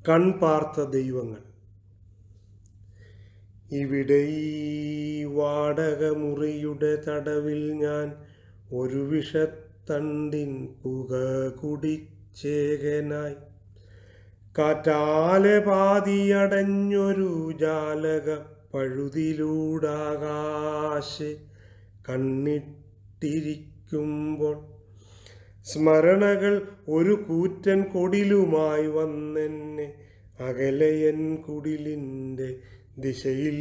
കൺപാർത്ത ദൈവങ്ങൾ. ഇവിടെ ഈ വാടകമുറിയുടെ തടവിൽ ഞാൻ ഒരു വിഷത്തണ്ടിൻ പുക കുടിച്ചേകനായി കാറ്റാലെ പാതിയടഞ്ഞൊരു ജാലക പഴുതിലൂടാകാശെ കണ്ണിട്ടിരിക്കുമ്പോൾ സ്മരണകൾ ഒരു കൂറ്റൻ കൊടിലുമായി വന്നെന്നെ അകലയൻ കുടിലിൻ്റെ ദിശയിൽ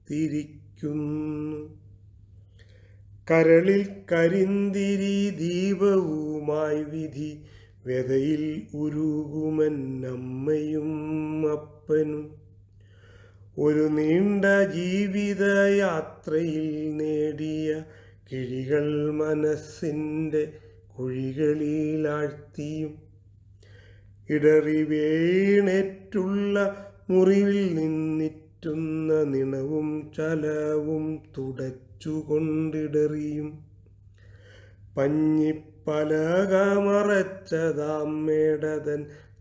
തിരിക്കുന്നു. കരളിൽ കരിന്തിരി ദീപവുമായി വിധി വ്യതയിൽ ഉരുകുമെന്നമ്മയും അപ്പനും. ഒരു നീണ്ട ജീവിതയാത്രയിൽ നേടിയ കിഴികൾ മനസ്സിൻ്റെ കുഴികളിലാഴ്ത്തിയും ഇടറി വീണേറ്റുള്ള മുറിവിൽ നിന്നിറ്റുന്ന നിണവും ചലവും തുടച്ചുകൊണ്ടിടറിയും പഞ്ഞിപ്പലക മറച്ചതാം മേടതൻ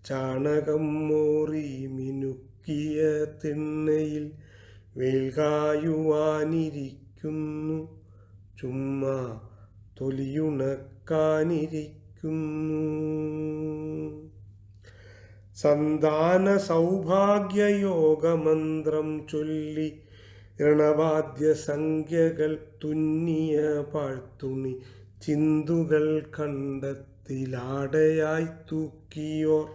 ചാണകം മോറി മിനുക്കിയ തിണ്ണയിൽ വെയിൽകായുവാനിരിക്കുന്നു, ചുമ്മാ തൊലിയുണക്കാനിരിക്കുന്നു. സന്താന സൗഭാഗ്യയോഗമന്ത്രം ചൊല്ലി ഋണവാദ്യ സംഖ്യകൾ തുന്നിയ പാഴ്ത്തുണി ചിന്തുകൾ കണ്ടത്തിലാടയായി തൂക്കിയോർ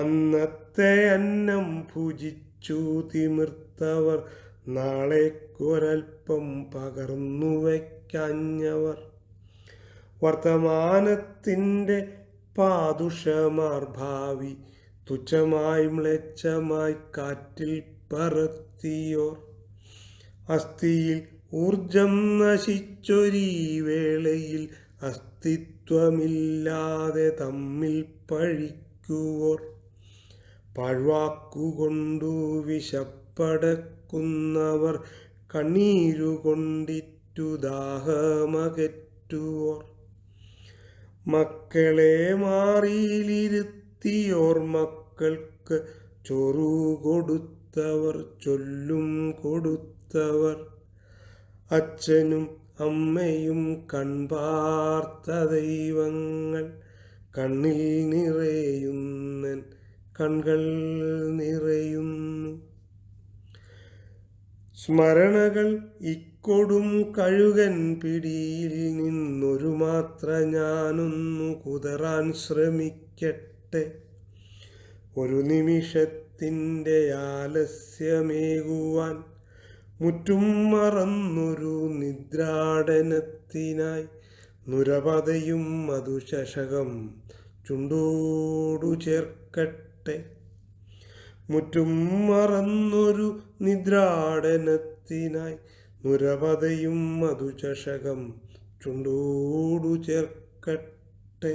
അന്നത്തെ അന്നം ഭുജിച്ചു തിമിർത്തവർ നാളേക്കൊരൽപ്പം പകർന്നു വയ്ക്കാഞ്ഞവർ വർത്തമാനത്തിൻ്റെ പാദുഷമാർ ഭാവി തുച്ഛമായി മ്ലേച്ഛമായി കാറ്റിൽ പറത്തിയോർ അസ്ഥിയിൽ ഊർജം നശിച്ചൊരീ വേളയിൽ അസ്തിത്വമില്ലാതെ തമ്മിൽ പഴിക്കുവോർ പാഴ്വാക്കുകൊണ്ടു വിശപ്പടക്കുന്നവർ കണ്ണീരുകൊണ്ടിറ്റു ദാഹമകറ്റുവോർ മക്കളെ മാറിയിലിരുത്തിയോർ മക്കൾക്ക് ചോറു കൊടുത്തവർ ചൊല്ലും കൊടുത്തവർ അച്ഛനും അമ്മയും കൺപാർത്ത ദൈവങ്ങൾ കണ്ണിൽ നിറയുന്നൻ കൺകൾ നിറയുന്നു. സ്മരണകൾ ഇക്കൊടും കഴുകൻ പിടിയിൽ നിന്നൊരു മാത്ര ഞാനൊന്നു കുതറാൻ ശ്രമിക്കട്ടെ. ഒരു നിമിഷത്തിൻ്റെ ആലസ്യമേകുവാൻ മുറ്റും മറന്നൊരു നിദ്രാടനത്തിനായി നുരപതയും മധുചഷകം ചുണ്ടോടു ചേർക്കട്ടെ. മുറ്റും മറന്നൊരു നിദ്രാടനത്തിനായി നുരപതയും മധുചഷകം ചുണ്ടോടു ചേർക്കട്ടെ.